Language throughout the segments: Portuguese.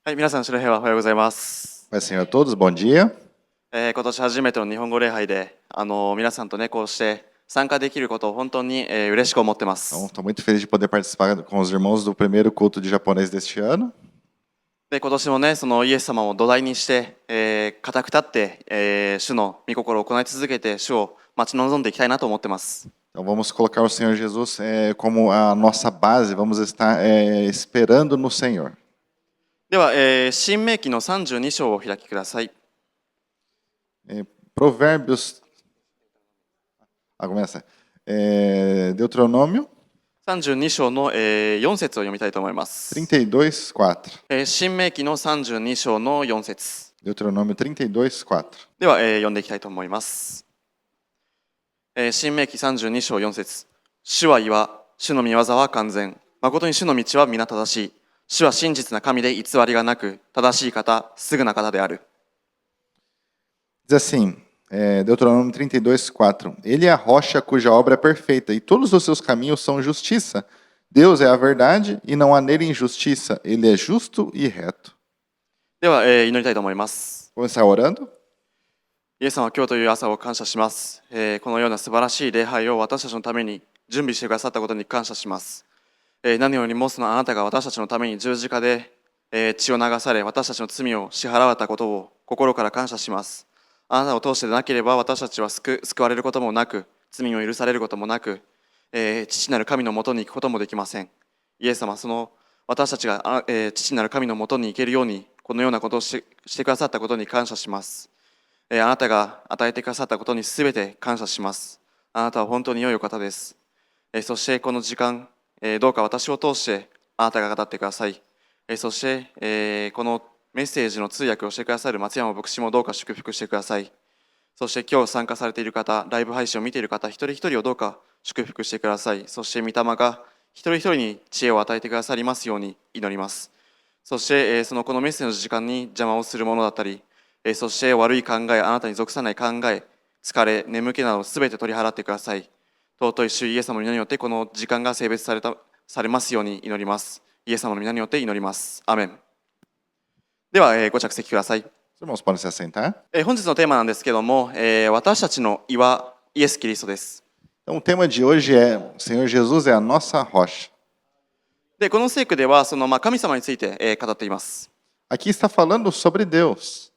はい、皆さん、白平はおはようございます。Pai Senhor a todos, bom dia. 今年初めての日本語礼拝で、皆さんとね、こうして参加できることを本当に、嬉しく思ってま Então, す。 estou muito feliz de poder participar com os irmãos do primeiro culto de japonês deste ano. で、今年もね、そのイエス様を土台にして、固く立って、主の御心を行い続けて、主を待ち望んでいきたいなと思ってます。Então, vamos colocar o Senhor Jesus como a nossa base, vamos estar esperando no Senhor. では、新明記の32章をお開きください。Provérbios. Começa. Deuteronômio 32章の、4節を読みたいと思います。32, 4. 新明記の32章の4節。Deuteronômio 32, 4. では、読んでいきたいと思います。新明記32章4節。主は言わ、主の御業は完全。誠に主の道は皆正しい。主は真実な神で偽りがなく、正しい方、すぐな方である。Diz assim, Deuteronômio 32, 4. Ele é a rocha cuja obra é perfeita, e todos os seus caminhos são justiça. Deus é a verdade, e não há nele injustiça. Ele é justo e reto. では、祈りたいと思います。 Vamos estar orando? イエス様、今日という朝を感謝します。このような素晴らしい礼拝を私たちのために準備してくださったことに感謝します。何よりもそのあなたが私たちのために十字架で、血を流され、私たちの罪を支払われたことを心から感謝します。あなたを通してでなければ私たちは救われることもなく、罪を許されることもなく、父なる神のもとに行くこともできません。イエス様、その私たちが、父なる神のもとに行けるように、このようなことをしてくださったことに感謝します。あなたが与えてくださったことにすべて感謝します。あなたは本当に良いお方です。そしてこの時間、どうか私を通してあなたが語ってください。そして、このメッセージの通訳をしてくださる松山牧師もどうか祝福してください。そして今日参加されている方、ライブ配信を見ている方、一人一人をどうか祝福してください。そして御霊が一人一人に知恵を与えてくださりますように祈ります。そして、このメッセージの時間に邪魔をするものだったり、そして悪い考え、あなたに属さない考え、疲れ、眠気などすべて取り払ってください。尊い主イエス様の皆によってこの時間が聖別されますように祈ります。イエス様の皆によって祈ります。アーメン。では、ご着席ください。 Os irmãos podem se assentar. 本日のテーマなんですけども、私たちの岩、イエス・キリストです。 Então, o tema de hoje é: o Senhor Jesus é a nossa rocha. で、この聖句では神様について、語っています。 Aqui está falando sobre Deus.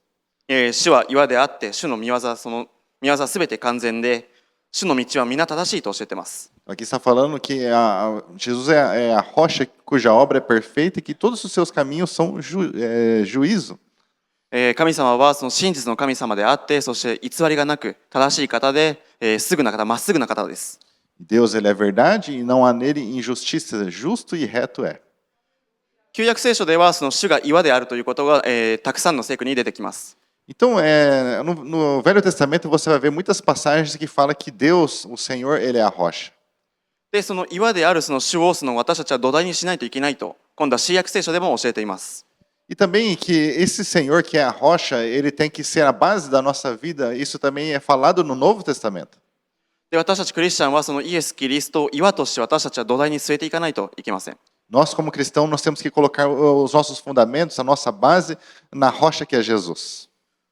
主は岩であって、主の御業、その御業すべて完全で、主の道は皆正しいと教えています。 Aqui está falando que Jesus é a rocha cuja obra é perfeita e que todos os seus caminhos são juízo. 神様はその真実の神様であって、そして偽りがなく正しい方で、すぐな方、まっすぐな方です。 Deus ele é verdade e não há nele injustiça, justo e reto é. 旧約聖書ではその主が岩であるということが、たくさんの聖句に出てきます。 Então, no Velho Testamento você vai ver muitas passagens que falam que Deus, o Senhor, ele é a rocha. で、その岩であるその主を私たちは土台にしないといけないと、今度は新約聖書でも教えています。 E também que esse Senhor que é a rocha, ele tem que ser a base da nossa vida. Isso também é falado no Novo Testamento. で、私たちクリスチャンはそのイエス・キリストを岩として私たちは土台に据えていかないといけません。 Nós, como cristãos, nós temos que colocar os nossos fundamentos, a nossa base, na rocha que é Jesus.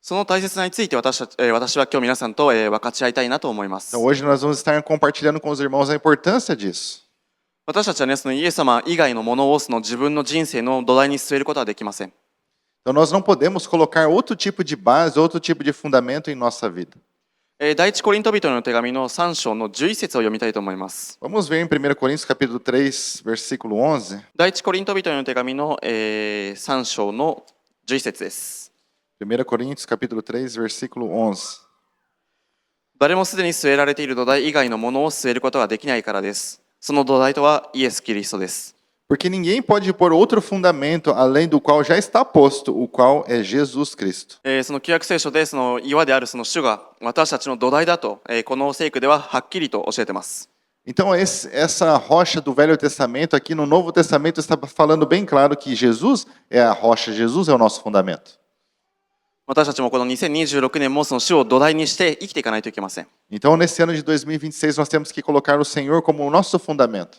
その大切さについて私は今日皆さんと、分かち合いたいなと思います。 Então, hoje nós vamos estar compartilhando com os irmãos a importância disso. 私たちはね、そのイエス様以外のものを自分の人生の土台に据えることはできません。 Então, nós não podemos colocar outro tipo de base, outro tipo de fundamento em nossa vida. 第一コリント人への手紙の3章の11節を読みたいと思います。 Vamos ver em 1 Coríntios capítulo 3, versículo 11. 第一コリント人への手紙の、3章の11節です。 1 Coríntios capítulo 3, versículo 11. 誰もすでに据えられている土台以外のものを据えることができないからです。その土台とはイエス・キリストです。 Porque ninguém pode pôr outro fundamento além do qual já está posto, o qual é Jesus Cristo. その旧約聖書でその岩であるその主が私たちの土台だと、この聖句でははっきりと教えています。 Então, essa rocha do Velho Testamento, aqui no Novo Testamento, está falando bem claro que Jesus é a rocha, Jesus é o nosso fundamento. 私たちもこの2026年もその主を土台にして生きていかないといけません。 Então, nesse ano de 2026, nós temos que colocar o Senhor como o nosso fundamento.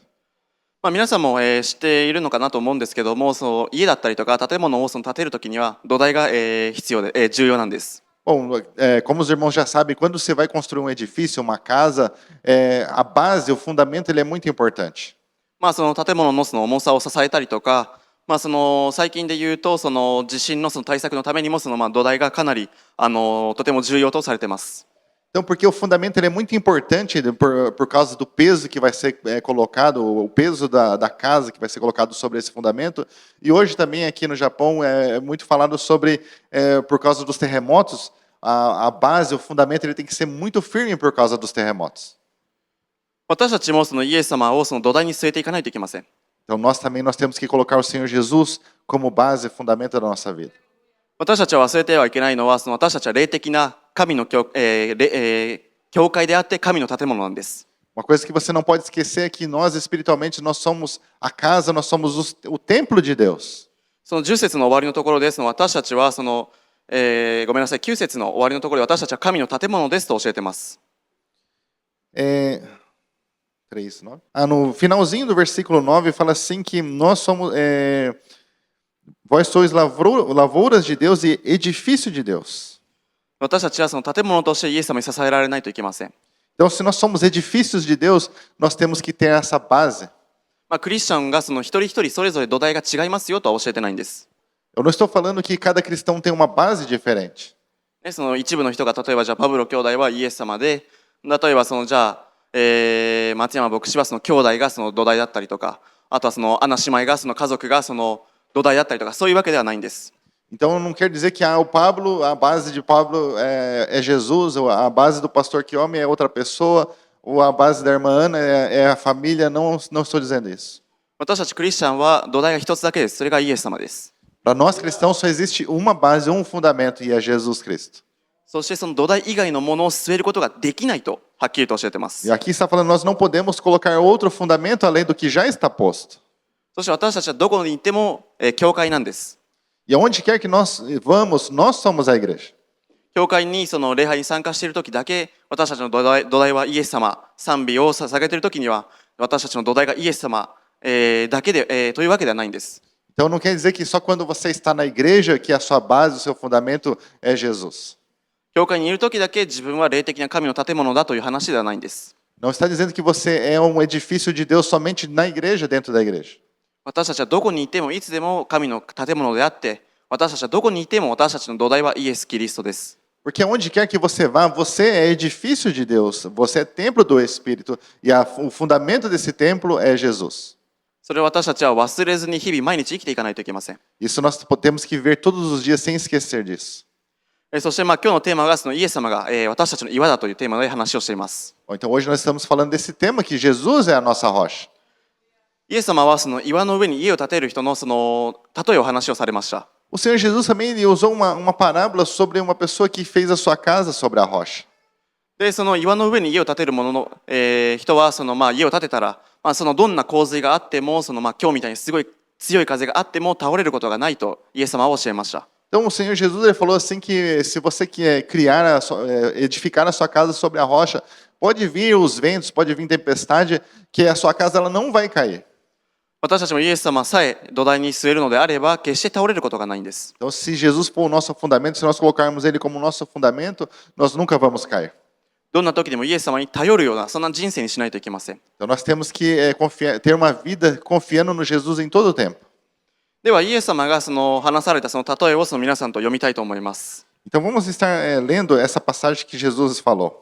皆さんも、知っているのかなと思うんですけども、その家だったりとか建物を建てるときには土台が、必要で、重要なんです。Bom, como os irmãos já sabem, quando você vai construir um edifício, uma casa, a base, o fundamento, ele é muito importante. その建物のその重さを支えたりとか、その最近で言うとその地震のその対策のためにもその土台がかなりとても重要とされています。Então, porque o fundamento ele é muito importante por causa do peso que vai ser colocado, o peso da casa que vai ser colocado sobre esse fundamento. E hoje também aqui no Japão é muito falado sobre, por causa dos terremotos, a base, o fundamento ele tem que ser muito firme por causa dos terremotos. 私たちもそのイエス様をその土台に据えていかないといけません。 Então nós também nós temos que colocar o Senhor Jesus como base, fundamento da nossa vida. 私たちは忘れてはいけないのはその私たちは霊的な神の教会であって神の建物なんです。 Uma coisa que você não pode esquecer é que nós espiritualmente nós somos a casa, nós somos o templo de Deus. その10節の終わりのところですの私たちはその、ごめんなさい9節の終わりのところで私たちは神の建物ですと教えています。 3:9. No finalzinho do versículo 9 fala assim que nós somos, vós sois lavouras de Deus e edifício de Deus. 私たちはその建物としてイエス様に支えられないといけません。 Então, se nós somos edifícios de Deus, nós temos que ter essa base. クリスチャンがその一人一人それぞれ土台が違いますよとは教えてないんです。 Eu não estou falando que cada cristão tem uma base diferente. その一部の人が例えばじゃあパブロ兄弟はイエス様で、例えばそのじゃあ、松山牧師はその兄弟がその土台だったりとか、あとはそのアナ姉妹がその家族がその土台だったりとか、そういうわけではないんです。 Então, não quer dizer que o Pablo, a base de Pablo é Jesus, ou a base do pastor Kiyomi é outra pessoa, ou a base da irmã Ana é a família. Não, não estou dizendo isso. 私たちクリスチャンは土台が一つだけです。それがイエス様です。 Para nós cristãos só existe uma base, um fundamento, e é Jesus Cristo. そしてその土台以外のものを据えることができないとはっきりと教えています。 E aqui está falando, nós não podemos colocar outro fundamento além do que já está posto. そして私たちはどこに行っても、教会なんです。 E aonde quer que nós vamos, nós somos a igreja. 教会にその礼拝に参加している時だけ私たちの土台はイエス様、賛美を捧げている時には私たちの土台がイエス様、だけで、というわけではないんです。 Então não quer dizer que só quando você está na igreja que a sua base, o seu fundamento é Jesus. 教会にいる時だけ自分は霊的な神の建物だという話ではないんです。 Não está dizendo que você é um edifício de Deus somente na igreja, dentro da igreja. 私たちはどこにいてもいつでも神の建物であって、私たちはどこにいても私たちの土台はイエス・キリストです。 Porque onde quer que você vá, você é edifício de Deus, você é templo do Espírito, e o fundamento desse templo é Jesus. それを私たちは忘れずに日々毎日生きていかないといけません。 Isso nós temos que ver todos os dias sem esquecer disso. そして今日のテーマがそのイエス様が、私たちの岩だというテーマで話をしています。 Então hoje nós estamos falando desse tema que Jesus é a nossa rocha. イエス様はその岩の上に家を建てる人のその例えを話をされました。 O Senhor Jesus também ele usou uma parábola sobre uma pessoa que fez a sua casa sobre a rocha. でその岩の上に家を建てる者の、人はその家を建てたら、そのどんな洪水があってもその今日みたいにすごい強い風があっても倒れることがないとイエス様は教えました。 Então o Senhor Jesus ele falou assim que se você quer edificar a sua casa sobre a rocha, pode vir os ventos, pode vir tempestade, que a sua casa ela não vai cair. 私たちもイエス様さえ土台に据えるのであれば決して倒れることがないんです。 Então se Jesus for o nosso fundamento, se nós colocarmos ele como nosso fundamento, nós nunca vamos cair. どんな時でもイエス様に頼るようなそんな人生にしないといけません。 Então nós temos que ter uma vida confiando no Jesus em todo o tempo. ではイエス様がその話されたその例えをその皆さんと読みたいと思います。 Então vamos estar lendo essa passagem que Jesus falou.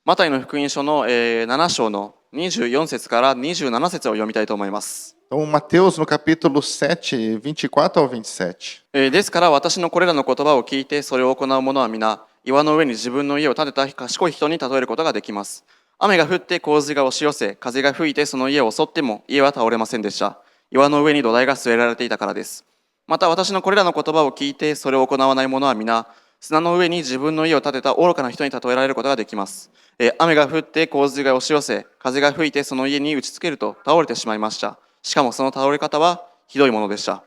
マタイの福音書の、7章の24節から27節を読みたいと思います。 Então Mateus no capítulo 7, 24 ao 27. ですから私のこれらの言葉を聞いてそれを行う者は皆岩の上に自分の家を建てた賢い人に例えることができます。雨が降って洪水が押し寄せ風が吹いてその家を襲っても家は倒れませんでした。岩の上に土台が据えられていたからです。また私のこれらの言葉を聞いてそれを行わない者は皆砂の上に自分の家を建てた愚かな人に例えられることができます。雨が降って洪水が押し寄せ風が吹いてその家に打ちつけると倒れてしまいました。しかもその倒れ方はひどいものでした。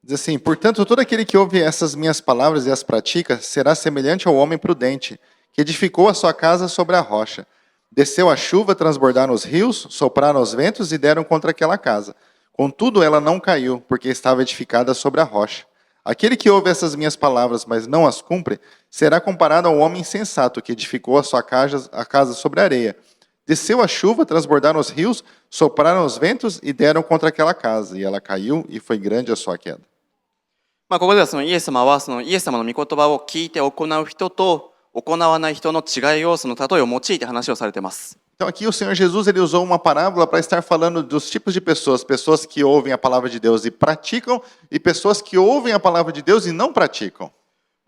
Diz assim, portanto, todo aquele que ouve essas minhas palavras e as pratica será semelhante ao homem prudente, que edificou a sua casa sobre a rocha. Desceu a chuva, transbordaram os rios, sopraram os ventos e deram contra aquela casa. Contudo, ela não caiu, porque estava edificada sobre a rocha. Aquele que ouve essas minhas palavras, mas não as cumpre, será comparado ao homem insensato que edificou a casa sobre a areia. Desceu a chuva, transbordaram os rios, sopraram os ventos e deram contra aquela casa. E ela caiu, e foi grande a sua queda. ここではそのイエス様はそのイエス様の御言葉を聞いて行う人と行わない人の違いをその例えを用いて話をされています。 Então aqui o Senhor Jesus ele usou uma parábola para estar falando dos tipos de pessoas, pessoas que ouvem a palavra de Deus e praticam, e pessoas que ouvem a palavra de Deus e não praticam.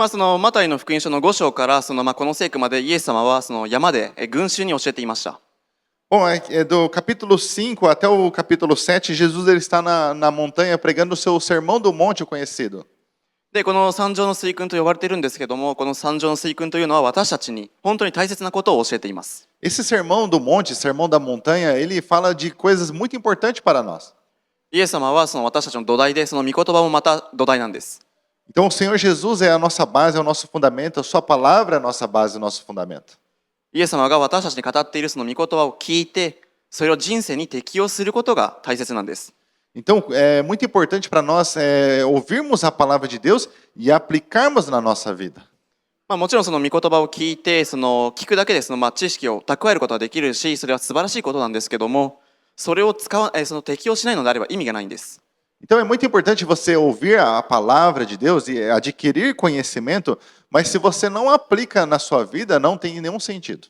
そのマタイの福音書の5章からそのこの聖句までイエス様はその山で群衆に教えていました。 Bom, do capítulo 5 até o capítulo 7, Jesus ele está na montanha pregando o seu sermão do monte conhecido. でこの三条の水訓と呼ばれているんですけども、この三条の水訓というのは私たちに本当に大切なことを教えています。 Esse sermão do monte, sermão da montanha, ele fala de coisas muito importantes para nós. イエス様はその私たちの土台で、その御言葉もまた土台なんです。 Então o Senhor Jesus é a nossa base, é o nosso fundamento, a sua palavra é a nossa base, o nosso fundamento. イエス様が私たちに語っているその御言葉を聞いて、それを人生に適用することが大切なんです。 Então é muito importante para nós ouvirmos a palavra de Deus e aplicarmos na nossa vida. もちろんその御言葉を聞いて、その聞くだけでその知識を蓄えることができるし、それは素晴らしいことなんですけども、それをその適用しないのであれば意味がないんです。 Então é muito importante você ouvir a palavra de Deus e adquirir conhecimento, mas se você não aplica na sua vida, não tem nenhum sentido.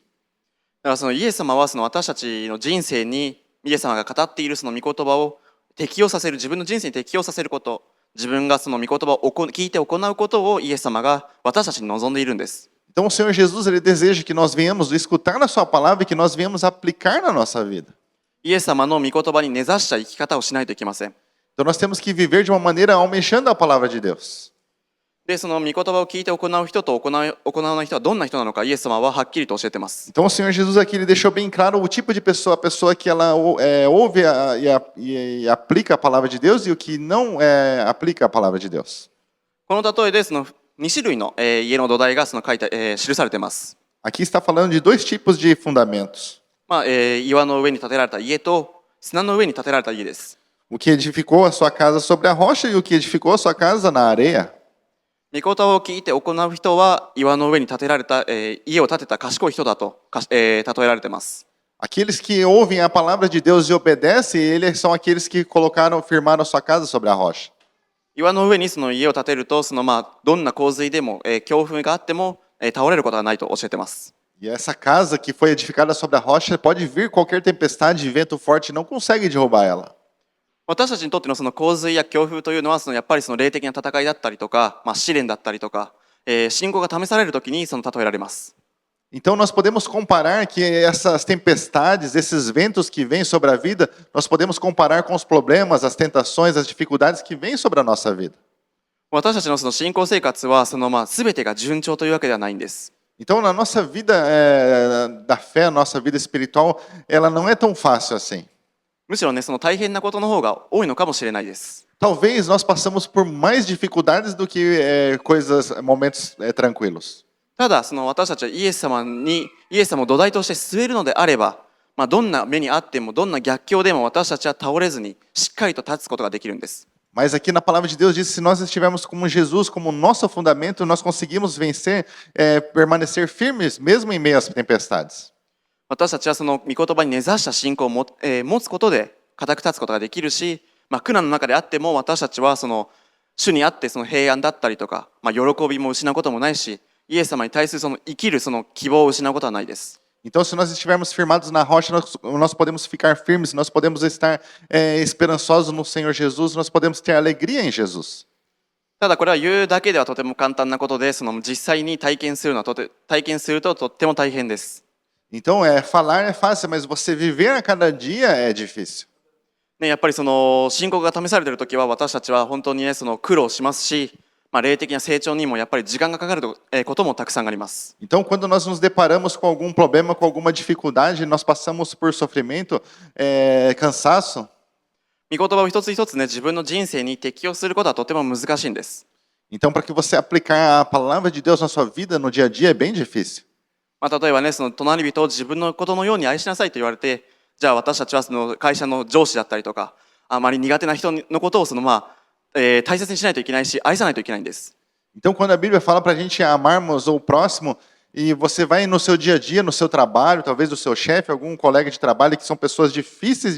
だからそのイエス様はその私たちの人生にイエス様が語っているその御言葉を適用させる、自分の人生に適用させること、自分がその御言葉を聞いて行うことをイエス様が私たちに望んでいるんです。 Então o Senhor Jesus ele deseja que nós venhamos escutar na sua palavra e que nós venhamos aplicar na nossa vida. イエス様の御言葉に根ざした生き方をしないといけません。 Então nós temos que viver de uma maneira almejando a palavra de Deus. で、その御言葉を聞いて行う人と行わない人はどんな人なのか、イエス様ははっきりと教えています。 Então o Senhor Jesus aqui ele deixou bem claro o tipo de pessoa, a pessoa que ela ouve e aplica a palavra de Deus e o que não aplica a palavra de Deus. この例えでその2種類の家の土台がその記されています。 Aqui está falando de dois tipos de fundamentos. 岩の上に建てられた家と砂の上に建てられた家です。 O que edificou a sua casa sobre a rocha e o que edificou a sua casa na areia. 御言葉を聞いて行う人は岩の上に建てられた、家を建てた賢い人だと、例えられています。 Aqueles que ouvem a palavra de Deus e obedecem, eles são aqueles que firmaram a sua casa sobre a rocha. 岩の上にその家を建てると、どんな洪水でも、強風があっても、倒れることがないと教えています。 E essa casa que foi edificada sobre a rocha pode vir qualquer tempestade, vento forte, não consegue derrubar ela. 私たちにとってのその洪水や強風というのはやっぱりその霊的な戦いだったりとか、試練だったりとか、信仰が試されるときにその例えられます。 Então nós podemos comparar que essas tempestades, esses ventos que vêm sobre a vida, nós podemos comparar com os problemas, as tentações, as dificuldades que vêm sobre a nossa vida. 私たちのその信仰生活は全てが順調というわけではないんです。 Então na nossa vida da fé, a nossa vida espiritual, ela não é tão fácil assim. むしろね、その大変なことの方が多いのかもしれないです。 Talvez nós passamos por mais dificuldades do que momentos tranquilos. ただその私たちはイエス様を土台として据えるのであれば、どんな目にあってもどんな逆境でも私たちは倒れずにしっかりと立つことができるんです。 Mas aqui na palavra de Deus diz que se nós estivermos como Jesus, como nosso fundamento, nós conseguimos vencer, permanecer firmes mesmo em meio às tempestades. 私たちはその御言葉に根ざした信仰を持つことで固く立つことができるし、苦難の中であっても私たちはその主にあってその平安だったりとか、喜びも失うこともないし、イエス様に対するその生きるその希望を失うことはないです。 Então, se nós estivermos firmados na rocha, nós podemos ficar firmes, nós podemos estar esperançosos no Senhor Jesus, nós podemos ter alegria em Jesus. ただこれは言うだけではとても簡単なことで、その実際に体験するととっても大変です。 Então, falar é fácil, mas você viver a cada dia é difícil. ね、やっぱりその信仰が試されているときは私たちは本当にねその苦労しますし、霊的な成長にもやっぱり時間がかかることもたくさんあります。 Então, quando nós nos deparamos com algum problema, com alguma dificuldade, nós passamos por sofrimento, cansaço. 御言葉を一つ一つね自分の人生に適用することはとても難しいんです。 Então, para que você aplicar a palavra de Deus na sua vida no dia a dia é bem difícil. 例えばね、その隣人を自分のことのように愛しなさいと言われて、じゃあ私たちはその会社の上司だったりとか、あまり苦手な人のことを大切にしないといけないし、愛さないといけないんです。Então, quando a Bíblia fala para a gente amarmos o próximo, e você vai no seu dia a dia, no seu trabalho, talvez do seu chefe, algum colega de trabalho, que são pessoas difíceis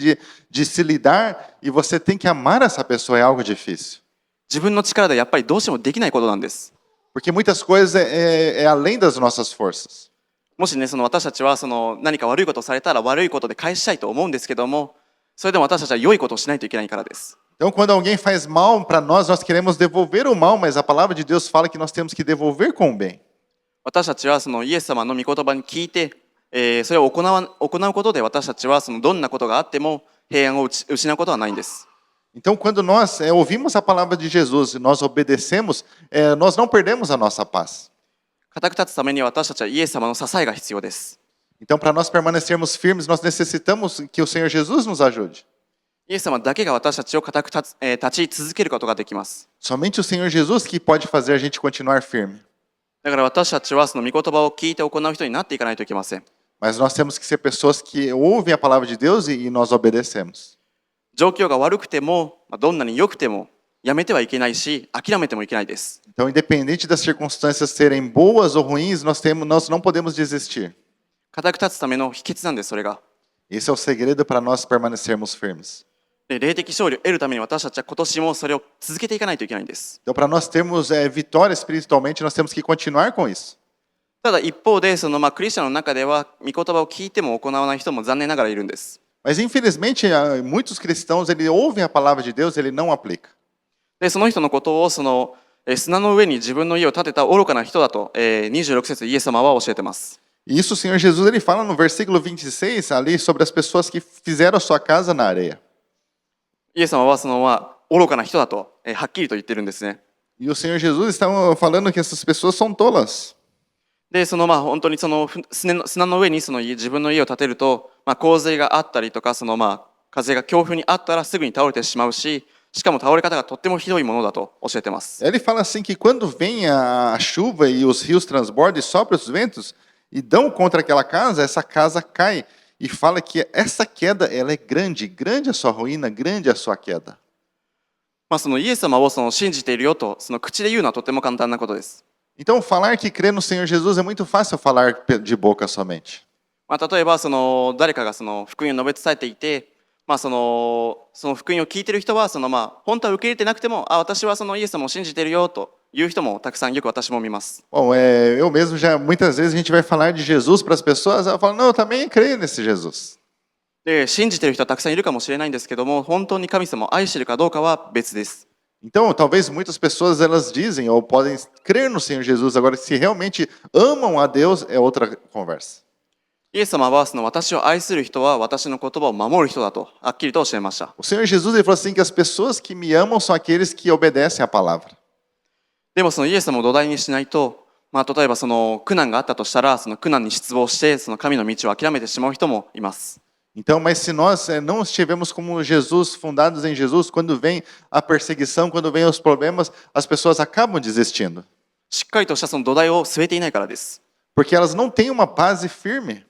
de se lidar, e você tem que amar essa pessoa, é algo difícil. 自分の力でやっぱりどうしてもできないことなんです。Porque muitas coisas é além das nossas forças. もしね、その私たちはその何か悪いことをされたら悪いことで返したいと思うんですけども、それでも私たちは良いことをしないといけないからです。Então, quando alguém faz mal para nós, nós queremos devolver o mal, mas a palavra de Deus fala que nós temos que devolver com o bem. 私たちはそのイエス様の御言葉に聞いて、それを行うことで私たちはそのどんなことがあっても平安を失うことはないんです。Então, quando nós ouvimos a palavra de Jesus e nós obedecemos, nós não perdemos a nossa paz. 固く立つために私たちはイエス様の支えが必要です。Então, para nós permanecermos firmes, nós necessitamos que o Senhor Jesus nos ajude. イエス様だけが私たちを固く立ち続けることができます。Somente o Senhor Jesus que pode fazer a gente continuar firme. だから私たちはその御言葉を聞いて行う人になっていかないといけません。Mas nós temos que ser pessoas que ouvem a palavra de Deus e nós obedecemos. 状況が悪くても、どんなに良くてもやめてはいけないし、諦めてもいけないです。Então, independente das circunstâncias serem boas ou ruins, nós não podemos desistir. 固く立つための秘訣なんです、それが。Esse é o segredo para nós permanecermos firmes. で、霊的勝利を得るために私たちは今年もそれを続けていかないといけないんです。Então, para nós termos vitória espiritualmente, nós temos que continuar com isso. ただ一方で、クリスチャンの中では御言葉を聞いても行わない人も残念ながらいるんです。Mas, infelizmente, muitos cristãos, ele ouvem a palavra de Deus, ele não aplica. で、その人のことを砂の上に自分の家を建てた愚かな人だと、26節イエス様は教えてます。E isso o Senhor Jesus ele fala no versículo 26 ali sobre as pessoas que fizeram a sua casa na areia. イエス様は愚かな人だと、はっきりと言ってるんですね。E o Senhor Jesus está falando que essas pessoas são tolas. で、本当に砂の上に自分の家を建てると、洪水があったりとか、風が強風にあったらすぐに倒れてしまうし、しかも倒れ方がとってもひどいものだと教えてます。Ele fala assim que quando vem a chuva e os rios transbordam e sopram os ventos e dão contra aquela casa, essa casa cai. E fala que essa queda ela é grande, grande a sua ruína, grande a sua queda. イエス様を信じているよと口で言うのはとても簡単なことです。Então, falar que crê no Senhor Jesus é muito fácil falar de boca somente. 例えば誰かが福音を述べ伝えていて、その福音を聞いている人は本当は受け入れてなくても、私はイエス様を信じているよという人もたくさんよく私も見ます。Bom, eu mesmo já muitas vezes a gente vai falar de Jesus para as pessoas, ela fala, não, eu também creio nesse Jesus. で、信じている人はたくさんいるかもしれないんですけども、本当に神様を愛しているかどうかは別です。Então, talvez muitas pessoas elas dizem ou podem crer no Senhor Jesus, agora se realmente amam a Deus é outra conversa. イエス様は私を愛する人は私の言葉を守る人だとはっきりと教えました。O Senhor Jesus ele falou assim que as pessoas que me amam são aqueles que obedecem a palavra. でもイエス様を土台にしないと、例えば苦難があったとしたら、苦難に失望して神の道を諦めてしまう人もいます。Então, mas se nós não estivermos como Jesus, fundados em Jesus, quando vem a perseguição, quando vem os problemas, as pessoas acabam desistindo. しっかりとした土台を据えていないからです。Porque elas não têm uma base firme.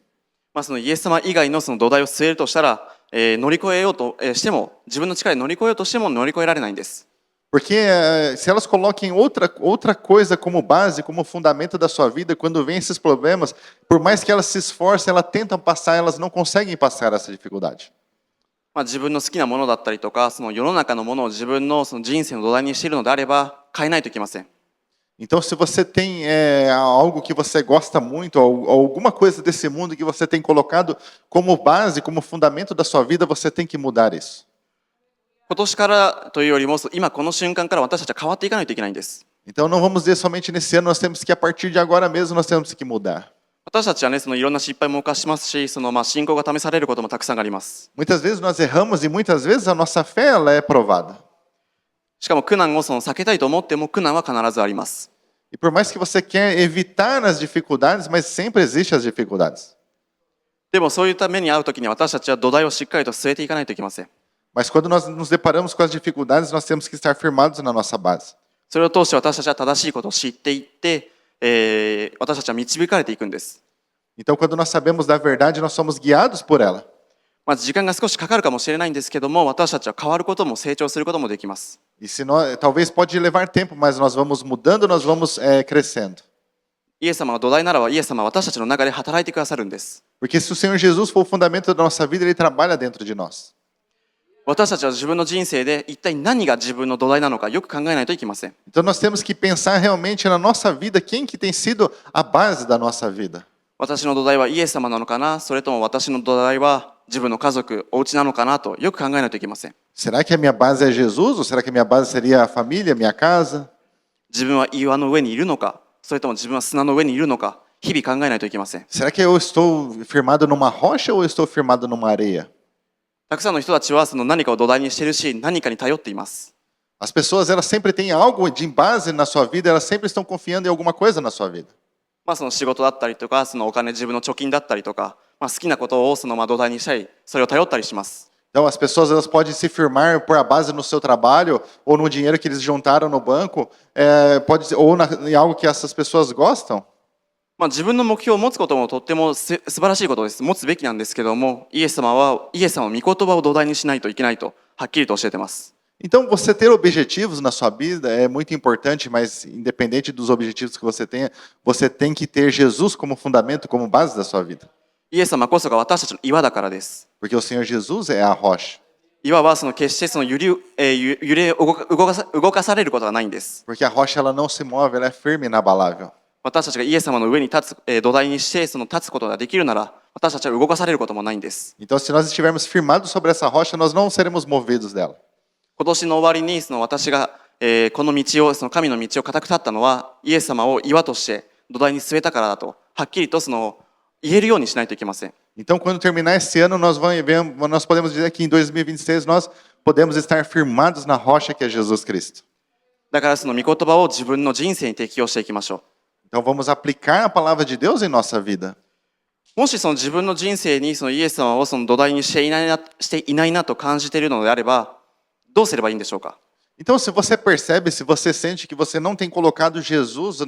イエス様以外の土台を据えるとしたら、乗り越えようとしても、自分の力で乗り越えようとしても乗り越えられないんです。Porque se elas coloquem outra coisa como base, como fundamento da sua vida, quando vem esses problemas, por mais que elas se esforcem, elas tentam passar, elas não conseguem passar essa dificuldade. 自分の好きなものだったりとか、世の中のものを自分の人生の土台にしているのであれば、変えないといけません。Então, se você tem algo que você gosta muito, ou alguma coisa desse mundo que você tem colocado como base, como fundamento da sua vida, você tem que mudar isso. 今年からというよりも、今この瞬間から私たちは変わっていかないといけないんです。Então, não vamos dizer somente nesse ano, nós temos que, a partir de agora mesmo, nós temos que mudar. 私たちはね、いろんな失敗も犯しますし、信仰が試されることもたくさんあります。Muitas vezes nós erramos e muitas vezes a nossa fé ela é provada. しかも苦難を避けたいと思っても苦難は必ずあります。E por mais que você quer evitar as dificuldades, mas sempre existem as dificuldades. でもそういった目に遭うときに私たちは土台をしっかりと据えていかないといけません。Mas quando nós nos deparamos com as dificuldades, nós temos que estar firmados na nossa base. それを通して私たちは正しいことを知っていって、私たちは導かれていくんです。Então, quando nós sabemos da verdade, nós somos guiados por ela. まあ、時間が少しかかるかもしれないんですけども、私たちは変わることも成長することもできます。 E se nós, talvez pode levar tempo, mas nós vamos mudando, nós vamos crescendo. イエス様が土台ならば、イエス様は私たちの中で働いてくださるんです。 Porque se o Senhor Jesus for o fundamento da nossa vida, Ele trabalha dentro de nós. 私たちは自分の人生で一体何が自分の土台なのかよく考えないといけません。 Então nós temos que pensar realmente na nossa vida, quem que tem sido a base da nossa vida. 私の土台はイエス様なのかな、それとも私の土台は自分の家族、お家なのかなとよく考えないといけません。 Será que a minha base é Jesus? Ou será que a minha base seria a família, minha casa? 自分は岩の上にいるのか、それとも自分は砂の上にいるのか、日々考えないといけません。 Será que eu estou firmado numa rocha ou eu estou firmado numa areia? たくさんの人たちはその何かを土台にしているし、何かに頼っています。 As pessoas, elas sempre têm algo de base na sua vida, elas sempre estão confiando em alguma coisa na sua vida. まあ、その仕事だったりとか、そのお金、自分の貯金だったりとか、まあ、好きなことをその土台にしたり、それを頼ったりします。 Então, as pessoas, elas podem se firmar por a base no seu trabalho ou no dinheiro que eles juntaram no banco, ou em algo que essas pessoas gostam. まあ、自分の目標を持つこともとっても素晴らしいことです。持つべきなんですけども、イエス様の御言葉を土台にしないといけないとはっきりと教えてます。 Então, você ter objetivos na sua vida é muito importante, mas independente dos objetivos que você tenha, você tem que ter Jesus como fundamento, como base da sua vida. イエス様こそが私たちの岩だからです。 Porque o Senhor Jesus é a rocha. 岩はその決してその揺れ動かされることがないんです。 Porque a rocha ela não se move, ela é firme e inabalável. 私たちがイエス様の上に立つ、土台にしてその立つことができるなら、私たちは動かされることもないんです。 Então, se nós estivermos firmados sobre essa rocha, nós não seremos movidos dela. 今年の終わりにその私が、この道をその神の道を固く立ったのはイエス様を岩として土台に据えたからだとはっきりとその言えるようにしないといけません。 Então, quando terminar esse ano, nós podemos dizer que em 2026 nós podemos estar firmados na rocha que é Jesus Cristo. だからその御言葉を自分の人生に適用していきましょう。 Então, vamos aplicar a palavra de Deus em nossa vida. もしその自分の人生にそのイエス様をその土台にしていないなと感じているのであれば、どうすればいいんでしょうか。 Então, se você percebe, se você sente que você não tem colocado Jesus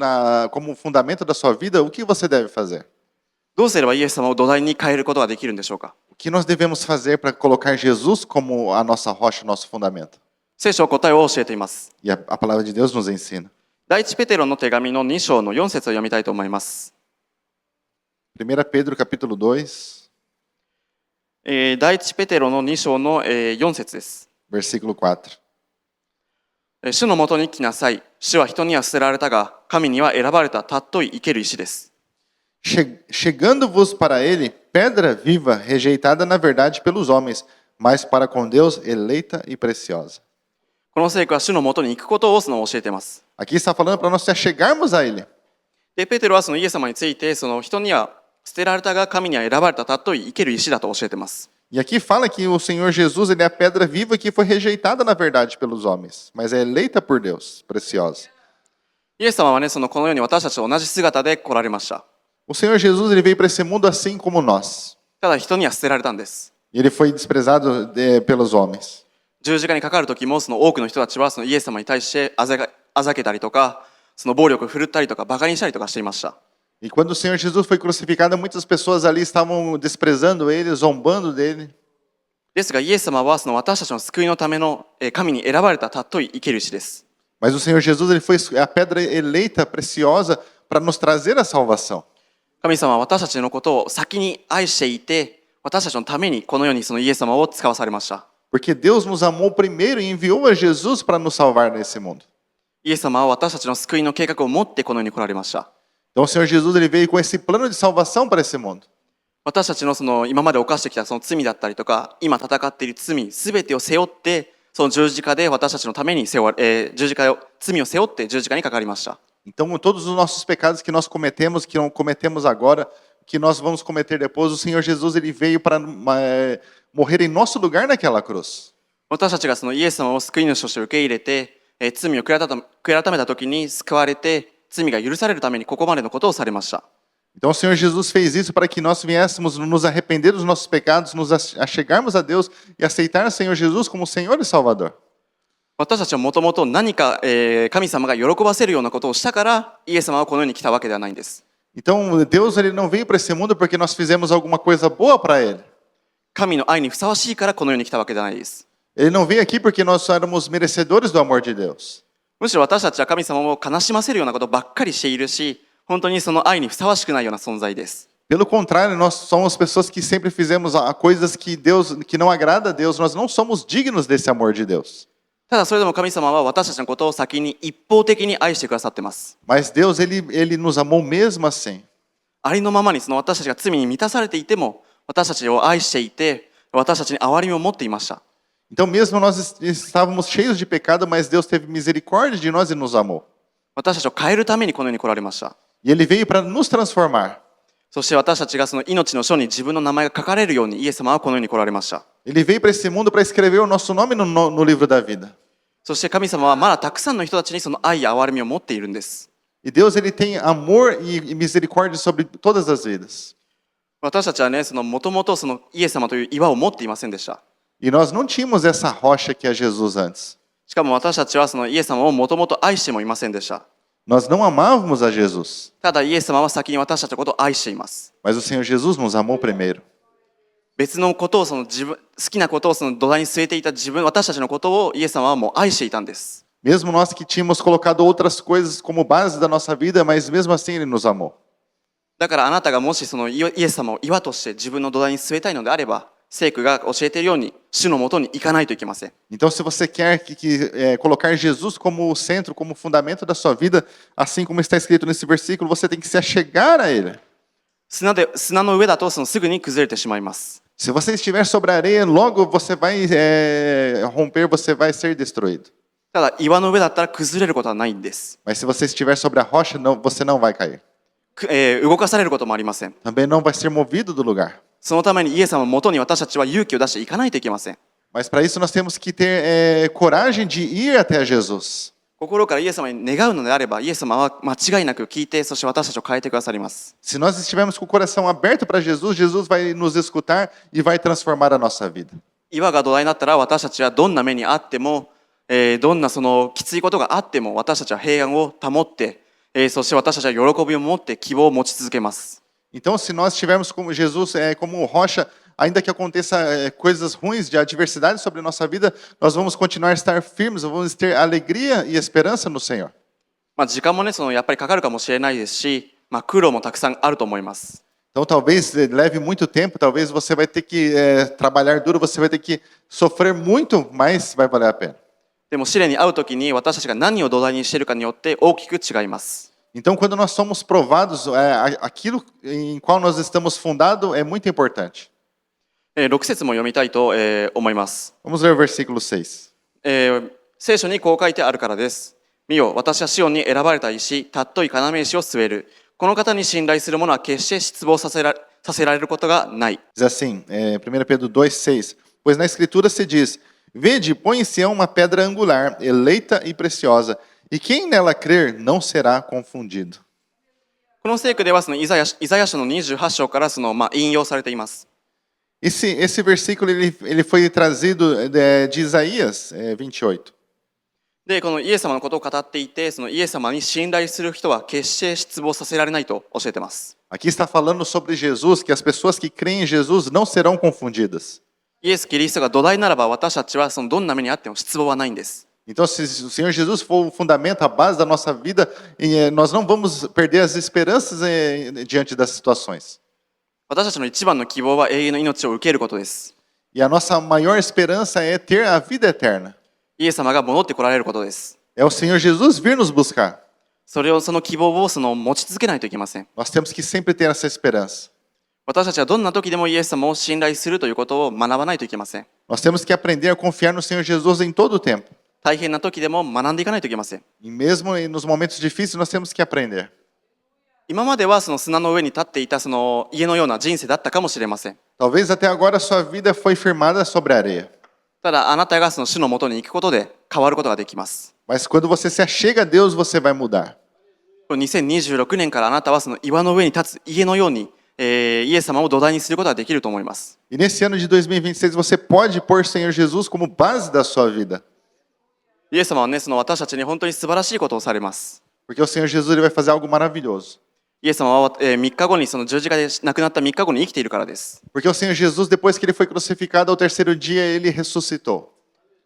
como fundamento da sua vida, o que você deve fazer? どうすればイエス様を土台に変えることができるんでしょうか。 O que nós devemos fazer para colocar Jesus como a nossa rocha, o nosso fundamento? 聖書は答えを教えています。 E a palavra de Deus nos ensina. 第一ペテロの手紙の2章の4節を読みたいと思います。 1 Pedro capítulo 2, 第一ペテロの2章の4節です。 versículo 4. 主のもとに来なさい。主は人には捨てられたが、神には選ばれた尊い生ける石です。 Chegando-vos para ele, pedra viva, rejeitada na verdade pelos homens, mas para com Deus eleita e preciosa. この聖句は主のもとに行くことをその教えています。 Aqui está falando para nós se achegarmos a ele. で、ペテロはそのイエス様について、その人には捨てられたが、神には選ばれた尊い生ける石だと教えています。 E aqui fala que o Senhor Jesus ele é a pedra viva que foi rejeitada na verdade pelos homens, mas é eleita por Deus, preciosa. イエス様はね、このように私たちと同じ姿で来られました。 O Senhor Jesus ele veio para esse mundo assim como nós. ただ人には捨てられたんです。 E ele foi desprezado pelos homens. 十字架にかかる時もその多くの人たちはそのイエス様に対してあざけたりとか、その暴力を振るったりとか、バカにしたりとかしていました。 E quando o Senhor Jesus foi crucificado, muitas pessoas ali estavam desprezando ele, zombando dele. ですがイエス様はその私たちの救いのための神に選ばれた尊い生ける石です。 Mas o Senhor Jesus ele foi a pedra eleita, preciosa, para nos trazer a salvação. 神様は私たちのことを先に愛していて、私たちのためにこの世にそのイエス様を使わされました。 Porque Deus nos amou primeiro e enviou a Jesus para nos salvar nesse mundo. イエス様は私たちの救いの計画を持ってこの世に来られました。 Então o Senhor Jesus ele veio com esse plano de salvação para esse mundo. 私たちのその今まで犯してきたその罪だったりとか、今戦っている罪すべてを背負って、その十字架で私たちのために罪を背負って十字架にかかりました。 Então todos os nossos pecados que nós cometemos, que não cometemos agora, que nós vamos cometer depois, o Senhor Jesus ele veio para morrer em nosso lugar naquela cruz. 私たちがそのイエス様を救い主として受け入れて、罪を悔い改めた時に救われて、罪が許されるためにここまでのことをされました。 Então o Senhor Jesus fez isso para que nós viéssemos nos arrepender dos nossos pecados, nos achegarmos a Deus e aceitar o Senhor Jesus como Senhor e Salvador. 私たちはもともと何か神様が喜ばせるようなことをしたからイエス様はこの世に来たわけではないんです。Então, Deus ele não veio para esse mundo porque nós fizemos alguma coisa boa para ele. 神の愛にふさわしいからこの世に来たわけじゃないです。 Ele não veio aqui porque nós éramos merecedores do amor de Deus. むしろ私たちは神様を悲しませるようなことばっかりしているし、本当にその愛にふさわしくないような存在です。 Pelo contrário, nós somos pessoas que sempre fizemos coisas que não agrada a Deus. Nós não somos dignos desse amor de Deus. ただそれでも神様は私たちのことを先に一方的に愛してくださってます。 Mas Deus ele nos amou mesmo assim. ありのままにその私たちが罪に満たされていても、私たちを愛していて、私たちに憐れみを持っていました。 Então, mesmo nós estávamos cheios de pecado, mas Deus teve misericórdia de nós e nos amou. 私たちを変えるためにこの世に来られました。 E Ele veio para nos transformar. そして私たちがその命の書に自分の名前が書かれるようにイエス様はこの世に来られました。 Ele veio para esse mundo para escrever o nosso nome no livro da vida. そして神様はまだたくさんの人たちにその愛や憐れみを持っているんです。 E Deus ele tem amor e misericórdia sobre todas as vidas. 私たちはね、もともとイエス様という岩を持っていませんでした。 E nós não tínhamos essa rocha que é Jesus antes. しかも私たちはそのイエス様をもともと愛してもいませんでした。 Nós não amávamos a Jesus. ただイエス様は先に私たちのことを愛しています。 Mas o Senhor Jesus nos amou primeiro. 別のことを自分好きなことを土台に据えていた私たちのことをイエス様はもう愛していたんです。 Mesmo nós que tínhamos colocado outras coisas como base da nossa vida, mas mesmo assim Ele nos amou. だからあなたがもしイエス様を岩として自分の土台に据えたいのであれば、聖句が教えているように主のもとに行かないといけません。 Então, se você quer colocar Jesus como o centro, como fundamento da sua vida, assim como está escrito nesse versículo, você tem que se achegar a Ele. 砂の上だとすぐに崩れてしまいます。 Se você estiver sobre a areia, logo você vai romper, você vai ser destruído. ただ岩の上だったら崩れることはないんです。 Mas se você estiver sobre a rocha, você não vai cair. 動かされることもありません。 Também não vai ser movido do lugar. そのためにイエス様のもとに私たちは勇気を出していかないといけません。 Mas para isso nós temos que ter coragem de ir até Jesus. 心からイエス様に願うのであれば、イエス様は間違いなく聞いて、そして私たちを変えてくださります。 Se nós estivermos com o coração aberto para Jesus, Jesus vai nos escutar e vai transformar a nossa vida. 岩が土台になったら私たちはどんな目にあっても、どんなきついことがあっても私たちは平安を保って、そして私たちは喜びを持って希望を持ち続けます。 Então, se nós estivermos como Jesus, como rocha, ainda que aconteça coisas ruins de adversidade sobre a nossa vida, nós vamos continuar a estar firmes, vamos ter alegria e esperança no Senhor. 時間もね、やっぱりかかるかもしれないですし、苦労もたくさんあると思います。 Então, talvez leve muito tempo, talvez você vai ter que trabalhar duro, você vai ter que sofrer muito, mas vai valer a pena. でも試練に遭うときに私たちが何を土台にしているかによって大きく違います。 Então, quando nós somos provados, aquilo em qual nós estamos fundados é muito importante. 6節も読みたいと思います。 Vamos ler o versículo 6. 聖書にこう書いてあるからです。見よ、私はシオンに選ばれた石、尊い要石を据える。この方に信頼する者は決して失望させられることがない。 Diz assim, 1 Pedro 2,6. Pois na Escritura se diz, vede, põe em Sião uma pedra angular, eleita e preciosa, e quem nela crer não será confundido. この聖句ではイザヤ書の28章から引用されています。 Esse versículo ele foi trazido de Isaías 28. で、このイエス様のことを語っていて、イエス様に信頼する人は決して失望させられないと教えています。 Aqui está falando sobre Jesus, que as pessoas que creem em Jesus não serão confundidas. イエス・キリストが土台ならば私たちはどんな目にあっても失望はないんです。 Então, se o Senhor Jesus for o fundamento, a base da nossa vida, nós não vamos perder as esperanças diante das situações. 私たちの一番の希望は永遠の命を受けることです。 E a nossa maior esperança é ter a vida eterna. イエス様が戻ってこられることです。 É o Senhor Jesus vir nos buscar. その希望を持ち続けないといけません。 Nós temos que sempre ter essa esperança. 私たちはどんな時でもイエス様を信頼するということを学ばないといけません。 Nós temos que aprender a confiar no Senhor Jesus em todo o tempo. 大変な時でも学んでいかないといけません。 E mesmo nos momentos difíceis, nós temos que aprender. 今までは砂の上に立っていた家のような人生だったかもしれません。 Talvez até agora a sua vida foi firmada sobre a areia. ただあなたが主のもとに行くことで変わることができます。 Mas quando você se achega a Deus, você vai mudar. 2026年からあなたは岩の上に立つ家のように、イエス様を土台にすることができると思います。 E nesse ano de 2026, você pode pôr o Senhor Jesus como base da sua vida. イエス様はね、私たちに本当に素晴らしいことをされます。 Porque o Senhor Jesus ele vai fazer algo maravilhoso. イエス様は、3日後にその十字架で亡くなった3日後に生きているからです。 Porque o Senhor Jesus, depois que ele foi crucificado, ao terceiro dia ele ressuscitou.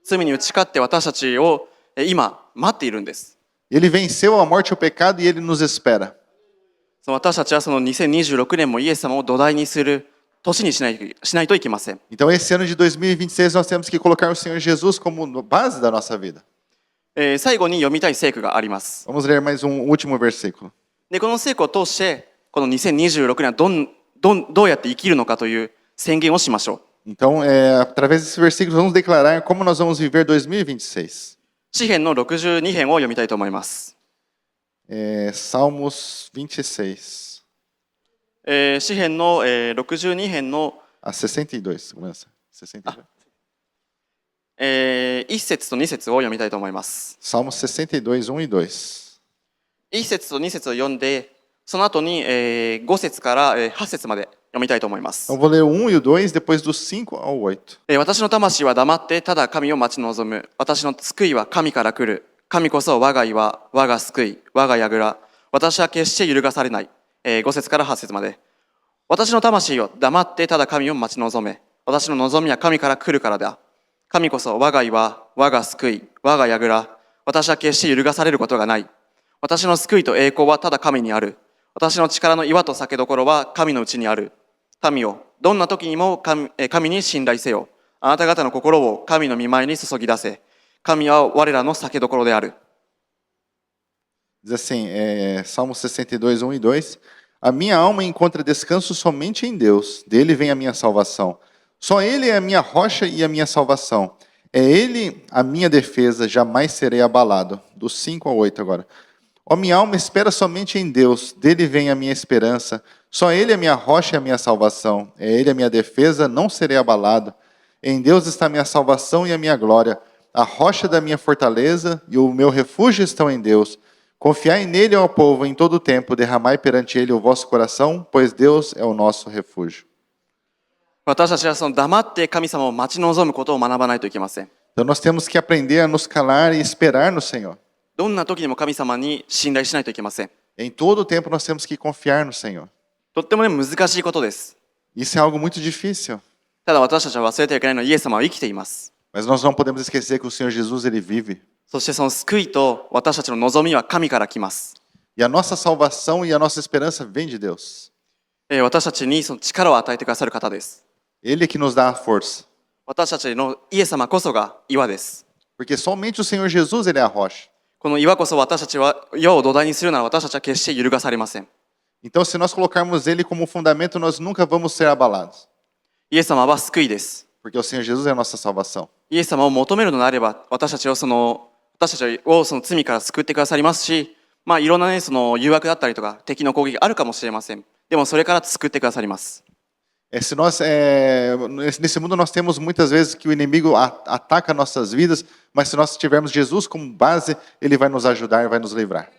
罪に打ち勝って私たちを今待っているんです。 Ele venceu a morte e o pecado e ele nos espera. 私たちはその2026年もイエス様を土台にする年にしないといけません。 Então, esse ano de 2026, nós temos que colocar o Senhor Jesus como base da nossa vida. 最後に読みたい聖句があります。 Vamos ler mais um último versículo. でこの聖句を通してこの2026年はどうやって生きるのかという宣言をしましょう。 Então, através desse versículo, vamos declarar como nós vamos viver 2026. 詩編の62編を読みたいと思います。 Salmos 26. 詩編の62編の62. Começa. 62. 1節と2節を読みたいと思います。 Salmos 62, 1 e 2. 1節と2節を読んで、その後に5節から8節まで読みたいと思います。 Então, vou ler o 1 e o 2, depois do 5 ao 8. 私の魂は黙ってただ神を待ち望む。私の救いは神から来る。神こそ我が岩、我が救い、我が櫓。私は決して揺るがされない。5節から8節まで。私の魂を黙ってただ神を待ち望め。私の望みは神から来るからだ。神こそ我が岩、我が救い、我が櫓。私は決して揺るがされることがない。私の救いと栄光はただ神にある。私の力の岩と酒どころは神のうちにある。民よ、どんな時にも神に信頼せよ。あなた方の心を神の御前に注ぎ出せ。神は我らの酒どころである。 Diz assim, Salmo 62, 1 e 2. A minha alma encontra descanso somente em Deus. Dele vem a minha salvação. Só Ele é a minha rocha e a minha salvação. É Ele a minha defesa, jamais serei abalado. Do 5 ao 8 agora. Ó minha alma espera somente em Deus. Dele vem a minha esperança. Só Ele é a minha rocha e a minha salvação. É Ele a minha defesa, não serei abalado. Em Deus está a minha salvação e a minha glória. A rocha da minha fortaleza e o meu refúgio estão em Deus. Confiai nele, ó povo, em todo o tempo. Derramai perante ele o vosso coração, pois Deus é o nosso refúgio. 私たちはその黙って神様を待ち望むことを学ばないといけません。 Então nós temos que aprender a nos calar e esperar no Senhor. どんな時にも神様に信頼しないといけません。 Em todo o tempo nós temos que confiar no Senhor. とってもね、難しいことです。 Isso é algo muito difícil. ただ私たちは忘れてはいけないのはイエス様は生きています。 Mas nós não podemos esquecer que o Senhor Jesus, ele vive. そしてその救いと私たちの望みは神から来ます。 E a nossa salvação e a nossa esperança vem de Deus. 私たちにその力を与えてくださる方です。 Ele é que nos dá a força. 私たちのイエス様こそが岩です。 Porque somente o Senhor Jesus, ele é a rocha. この岩こそ私たちは岩を土台にするなら私たちは決して揺るがされません。 Então, se nós colocarmos ele como fundamento, nós nunca vamos ser abalados. イエス様は救いです。 Porque o Senhor Jesus é a nossa salvação. イエス様を求めるのであれば私たちをその罪から救ってくださりますし、いろんなねその誘惑だったりとか敵の攻撃があるかもしれません。でもそれから救ってくださります。 Nesse mundo nós temos muitas vezes que o inimigo ataca nossas vidas, mas se nós tivermos Jesus como base, ele vai nos ajudar e vai nos livrar.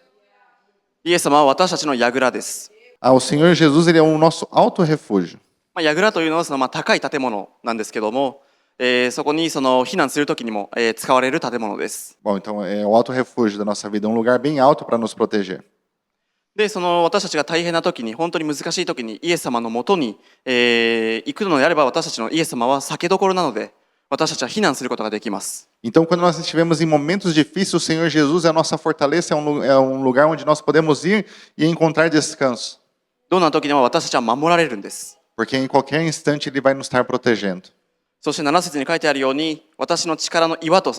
イエス様は私たちの櫓です。 O Senhor Jesus, ele é o nosso alto refúgio. 櫓というのはその高い建物なんですけども、そこにその避難するときにも使われる建物です。 Bom, então é o alto refúgio da nossa vida, um lugar bem alto para nos proteger. でその私たちが大変な時に本当に難しい時にイエス様のもとに、行くのであれば私たちのイエス様は酒どころなので私たちは避難することができます。 Então, quando nós estivermos em momentos difíceis, o Senhor Jesus é a nossa fortaleza, é um lugar onde nós podemos ir e encontrar descanso. どんな時でも私たちは守られるんです。 Porque em qualquer instante ele vai nos estar protegendo. そして7節に書いてあるように私の力の岩と、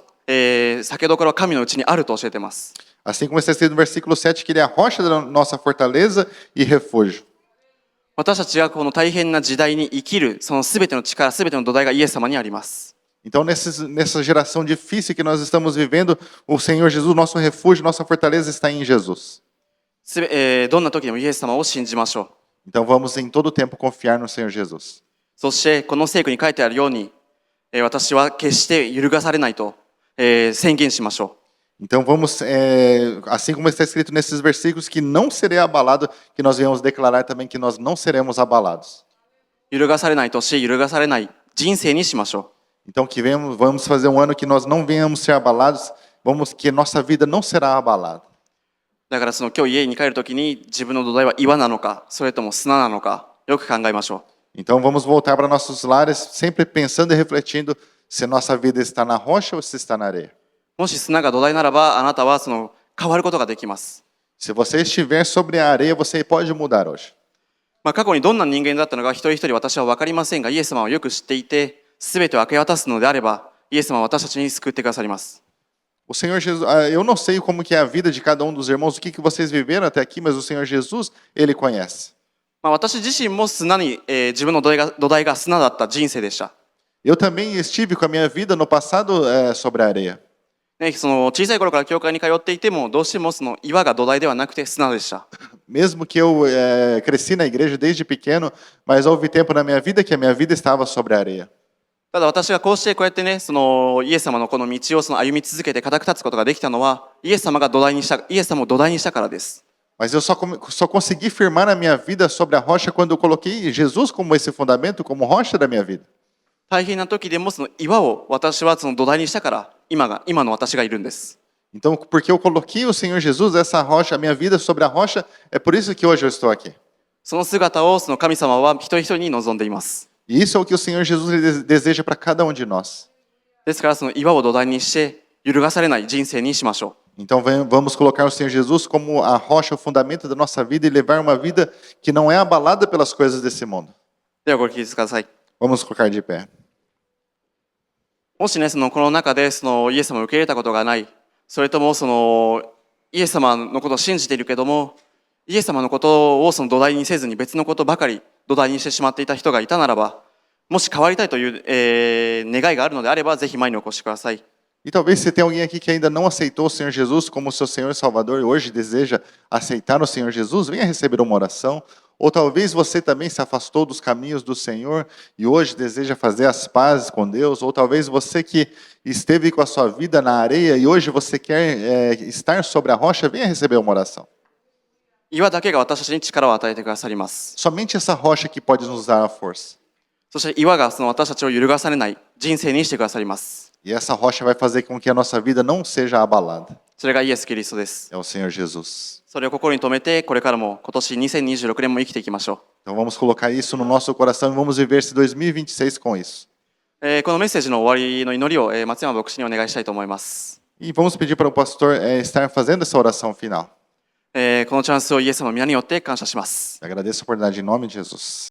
酒どころは神のうちにあると教えています。 Assim como está escrito no versículo 7, que ele é a rocha da nossa fortaleza e refúgio. 私たちがこの大変な時代に生きるその全ての力、全ての土台がイエス様にあります。 Então, nessa geração difícil que nós estamos vivendo, o Senhor Jesus, nosso refúgio, nossa fortaleza está em Jesus. どんな時でもイエス様を信じましょう。 Então, vamos em todo tempo confiar no Senhor Jesus. そしてこの聖句に書いてあるように、私は決して揺るがされないと、宣言しましょう。 Então vamos, assim como está escrito nesses versículos, que não serei abalado, que nós venhamos declarar também que nós não seremos abalados. 揺るがされない年、揺るがされない人生にしましょ Então que vamos fazer um ano que nós não venhamos ser abalados, que nossa vida não será abalada. だからその今日家に帰るときに自分の土台は岩なのか、それとも砂なのか、よく考えましょ Então vamos voltar para nossos lares, sempre pensando e refletindo se nossa vida está na rocha ou se está na areia. う。もし砂が土台ならば、あなたはその変わることができます。Se você estiver sobre a areia, você pode mudar hoje. 過去にどんな人間だったのか一人一人私は分かりませんが、イエス様はよく知っていて、すべてを明け渡すのであれば、イエス様は私たちに救ってくださります。O Senhor Jesus, eu não sei como que é a vida de cada dos irmãos, o que vocês viveram até aqui, mas o Senhor Jesus, Ele conhece. 私自身も砂に、自分の土台が砂だった人生でした。Eu também estive com a minha vida no passado sobre a areia. その小さい頃から教会に通っていても、どうしてもその岩が土台ではなくて砂でした。Mesmo que eu cresci na igreja desde pequeno, mas houve tempo na minha vida que a minha vida estava sobre a areia. ただ私がこうしてこうやってそのイエス様のこの道を歩み続けて固く立つことができたのは、イエス様を土台にしたからです。Mas eu só consegui firmar a minha vida sobre a rocha quando eu coloquei Jesus como esse fundamento, como rocha da minha vida. 大変な時でもその岩を私はその土台にしたから、今の私がいるんです。Então, porque eu coloquei o Senhor Jesus, essa rocha, a minha vida sobre a rocha, é por isso que hoje eu estou aqui. その姿をその神様は一人一人に望んでいます。E isso é o que o Senhor Jesus deseja para cada um de nós. ですからその岩を土台にして揺るがされない人生にしましょう。 Então vamos colocar o Senhor Jesus como a rocha, o fundamento da nossa vida e levar uma vida que não é abalada pelas coisas desse mundo. ではご起立ください。 Vamos colocar de pé. もしね、この中でそのイエス様を受け入れたことがない、それともそのイエス様のことを信じているけども、イエス様のことをその土台にせずに別のことばかり土台にしてしまっていた人がいたならば、もし変わりたいという、願いがあるのであれば、ぜひ前にお越しください。 E talvez se tem alguém aqui que ainda não aceitou o Senhor Jesus como seu Senhor e Salvador e hoje deseja aceitar o Senhor Jesus, venha receber uma oração. Ou talvez você também se afastou dos caminhos do Senhor e hoje deseja fazer as pazes com Deus. Ou talvez você que esteve com a sua vida na areia e hoje você quer estar sobre a rocha, venha receber uma oração. 岩だけが私たちに力を与えてくださります。 Somente essa rocha que pode nos dar a força. そして岩がその私たちを揺るがされない人生にしてくださります。 E essa rocha vai fazer com que a nossa vida não seja abalada. それがイエス・キリストです。 É o Senhor Jesus. それを心に留めて、これからも今年2026年も生きていきましょ Então vamos colocar isso no nosso coração e vamos viver esse 2026 com isso. う。このメッセージの終わりの祈りを、松山牧師にお願いしたいと思います。 E vamos pedir para o pastor estar fazendo essa oração final. このチャンスをイエス様の皆によって感謝します。 Agradeço a oportunidade em nome de Jesus.